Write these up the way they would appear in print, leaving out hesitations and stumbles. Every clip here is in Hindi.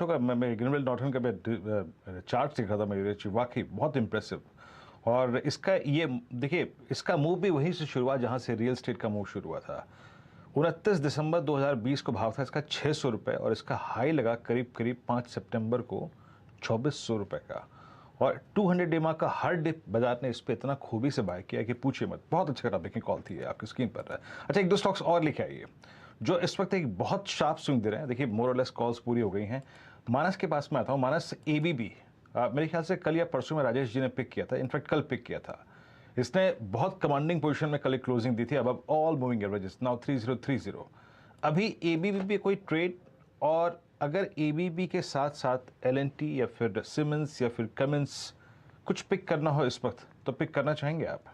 का मैं ग्रीनविल डॉट का मैं चार्ट दिखा था मयूरेश जी, वाकई बहुत इंप्रेसिव। और इसका ये देखिए, इसका मूव भी वहीं से शुरू हुआ जहां से रियल एस्टेट का मूव शुरू हुआ था। 29 दिसंबर 2020 को भाव था इसका 600 रुपये और इसका हाई लगा करीब करीब 5 सितंबर को 2400 रुपये का। और 200 डेमा का हर डिप बाजार ने इस पर इतना खूबी से बाय किया कि पूछिए मत। बहुत अच्छा करा, देखें कॉल थी आपकी स्क्रीन पर। अच्छा, एक दो स्टॉक्स और लिखे आइए जो इस वक्त एक बहुत शार्प स्विंग दे रहे हैं। देखिए, मोर और लेस कॉल्स पूरी हो गई हैं। मानस के पास में आता हूँ। मानस एबीबी मेरे ख्याल से कल या परसों में राजेश जी ने पिक किया था, इनफैक्ट कल पिक किया था। इसने बहुत कमांडिंग पोजीशन में कल क्लोजिंग दी थी, अब ऑल मूविंग एवरेजेस नाउ 3030। अभी एबीबी पे कोई ट्रेड, और अगर एबीबी के साथ साथ एलएनटी या फिर सिमेंस या फिर कमिंस कुछ पिक करना हो इस वक्त तो पिक करना चाहेंगे आप?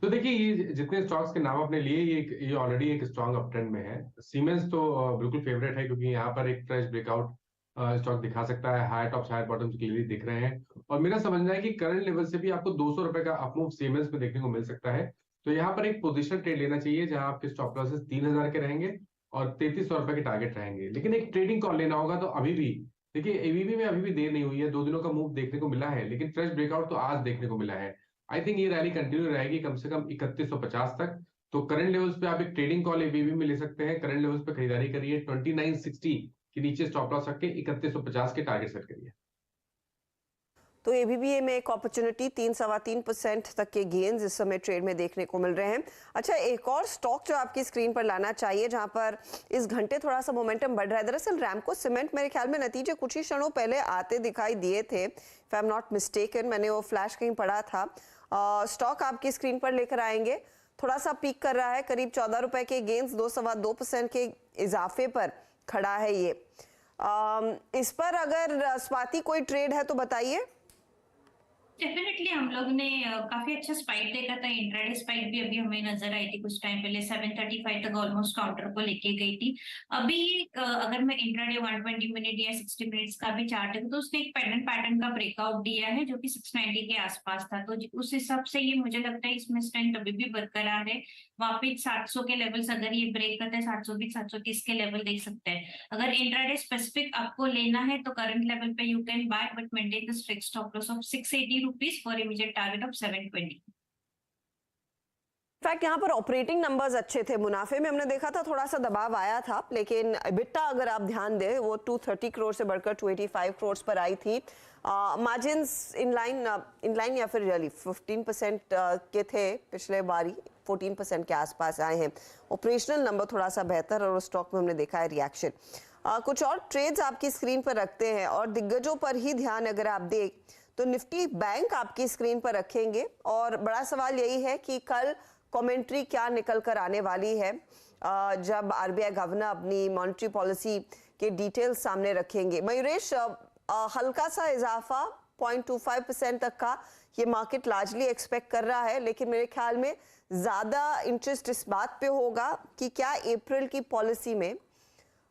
तो देखिए, ये जितने स्टॉक्स के नाम आपने लिए, ये ऑलरेडी एक स्ट्रॉन्ग अप ट्रेंड में है। सीमेंस तो बिल्कुल फेवरेट है, क्योंकि यहाँ पर एक फ्रेश ब्रेकआउट स्टॉक दिखा सकता है। Higher tops higher bottoms clearly दिख रहे हैं, और मेरा समझना है कि करंट लेवल से भी आपको 200 रुपए का अपमूव सीमेंस में देखने को मिल सकता है। तो यहाँ पर एक पोजिशन ट्रेड लेना चाहिए, जहां आपके स्टॉप लॉसेस 3000 के रहेंगे और 3300 रुपए के टारगेट रहेंगे। लेकिन एक ट्रेडिंग कॉल लेना होगा, तो अभी भी देखिए, एबीबी में अभी भी देर नहीं हुई है, 2 दिनों का मूव देखने को मिला है, लेकिन फ्रेश ब्रेकआउट तो आज देखने को मिला है। आई थिंक ये रैली कंटिन्यू रहेगी कम से कम 3150 तक। तो करंट लेवल्स पे आप एक ट्रेडिंग कॉल एबीबी में ले सकते हैं। करंट लेवल्स पे खरीदारी करिए, 2960 के नीचे स्टॉप लॉस रख के 3150 के टारगेट सेट करिए। तो एबीबी में एक अपॉर्चुनिटी 3-3.25% तक के गेन्स इस समय ट्रेड में देखने को मिल रहे हैं। अच्छा, एक और स्टॉक जो आपकी स्क्रीन पर लाना चाहिए, जहां पर इस घंटे थोड़ा सा मोमेंटम बढ़ रहा है। दरअसल रैमको सीमेंट मेरे ख्याल में नतीजे कुछ ही क्षणों पहले आते दिखाई दिए थे, if I am not mistaken, मैंने वो फ्लैश कहीं पढ़ा था। स्टॉक आपकी स्क्रीन पर लेकर आएंगे। थोड़ा सा पीक कर रहा है, करीब 14 रुपए के गेन्स, 2-2.25% के इजाफे पर खड़ा है ये। इस पर अगर स्वाति कोई ट्रेड है तो बताइए। डेफिनेटली हम लोग ने काफी अच्छा स्पाइक देखा था। इंट्राडे स्पाइक भी अभी हमें नजर आई थी कुछ टाइम पहले, 735 तक ऑलमोस्ट काउंटर को लेके गई थी। अभी अगर मैं इंट्राडे 120 मिनट या 60 मिनट्स का भी चार्ट है, तो उसने एक पेंडेंट पैटर्न का ब्रेकआउट दिया है जो कि 690 के आसपास था। तो उस हिसाब से ये मुझे लगता है इसमें स्ट्रेंथ अभी भी बरकरार है। वापिस 700 के लेवल्स अगर ये ब्रेक करते हैं, 720 730 के लेवल देख सकते हैं। अगर इंट्राडे स्पेसिफिक आपको लेना है तो करंट लेवल पे you can buy, but maintain the strict stop loss of 680 rupees for immediate target of 720। In fact यहाँ पर ऑपरेटिंग नंबर्स अच्छे थे। मुनाफे में हमने देखा था थोड़ा सा दबाव आया था, लेकिन EBITDA अगर आप ध्यान दें वो 230 करोड़ से बढ़कर 285 करोड़ पर आई थी। मार्जिन्स इनलाइन या फिर रियली 15% के थे पिछले बारी, 14% के आसपास आए हैं। ऑपरेशनल नंबर थोड़ा सा बेहतर, और स्टॉक में हमने देखा है रिएक्शन। कुछ और ट्रेड्स आपकी स्क्रीन पर रखते हैं, और दिग्गजों पर ही ध्यान अगर आप देख तो निफ्टी बैंक आपकी स्क्रीन पर रखेंगे। और बड़ा सवाल यही है कि कल कमेंट्री क्या निकल कर आने वाली है, जब आरबीआई गवर्नर अपनी मॉनेटरी पॉलिसी के डिटेल्स सामने रखेंगे। मयूरेश, हल्का सा इजाफा 0.25% तक का ये मार्केट लार्जली एक्सपेक्ट कर रहा है, लेकिन मेरे ख्याल में ज्यादा इंटरेस्ट इस बात पे होगा कि क्या अप्रैल की पॉलिसी में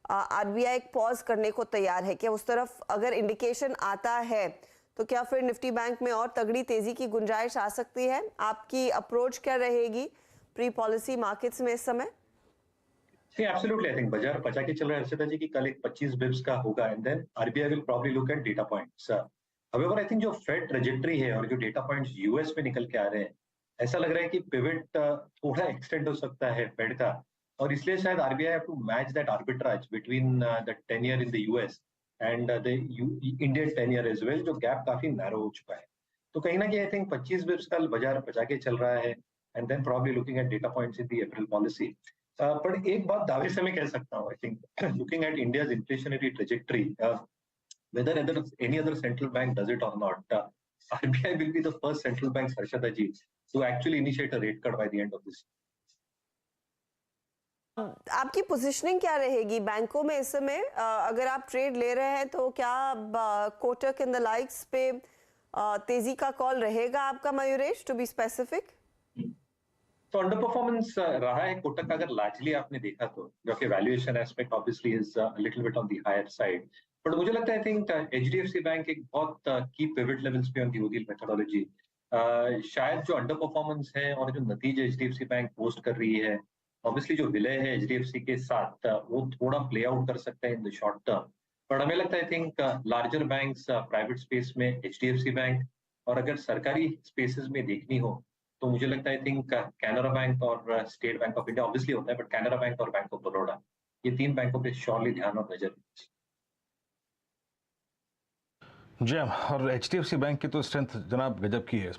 आरबीआई एक पॉज करने को तैयार है। क्या उस तरफ अगर इंडिकेशन आता है तो क्या फिर निफ्टी बैंक में और तगड़ी तेजी की गुंजाइश आ सकती है? आपकी अप्रोच क्या रहेगी प्री पॉलिसी मार्केट्स में इस समय? एब्सोल्युटली, आई थिंक बाजार बचा के चल रहा है अर्षिता जी, की कल एक 25 बिप्स का होगा, and then RBI will probably look at data points. However, I think जो फेड ट्रेजेक्टरी है और जो डेटा पॉइंट्स यूएस में निकल के आ रहे हैं, ऐसा लग रहा है कि पिवट थोड़ा एक्सटेंड हो सकता है फेड का, और इसलिए शायद RBI have to match that arbitrage between the 10 year in the US and the Indian 10 year as well, जो गैप काफी नैरो हो चुका है। तो कहीं ना कहीं आई थिंक 25 बिप्स का बाजार बचा के चल रहा है, and then probably looking at data points in the April policy. पर एक बात दावे से मैं कह सकता हूँ, I think looking at India's inflationary trajectory, whether any other central bank does it or not, RBI will be the first central bank, Harshada ji, to actually initiate a rate cut by the end of this. आपकी पोजीशनिंग क्या रहेगी बैंकों में इस समय? अगर आप ट्रेड ले रहे हैं तो क्या कोटक एंड द लाइक्स पे तेजी का कॉल रहेगा आपका, मयूरेश, टू बी स्पेसिफिक? तो अंडर परफॉर्मेंस रहा है कोटक का, अगर लार्जली आपने देखा तो, जो कि valuation aspect obviously is little bit on the higher side. But मुझे लगता है आई थिंक एचडीएफसी बैंक एक बहुत की पिवट लेवल्स पे ऑन दी ओडीएल मेथोडोलॉजी, शायद जो अंडर परफॉर्मेंस है और जो नतीजे एचडीएफसी बैंक पोस्ट कर रही है, ऑब्वियसली जो विलय है एचडीएफसी के साथ, वो थोड़ा प्ले आउट कर सकता है in the short term. But हमें लगता है I think larger banks private space में HDFC बैंक, और अगर सरकारी स्पेसेस में देखनी हो तो मुझे लगता है आई थिंक कैनरा बैंक और state bank of India obviously होता है, बट कैनरा बैंक और बैंक ऑफ बड़ौदा, ये 3 बैंकों पे श्योरली ध्यान और नजर। जी हाँ, और HDFC बैंक की तो स्ट्रेंथ जनाब गजब की है, इसमें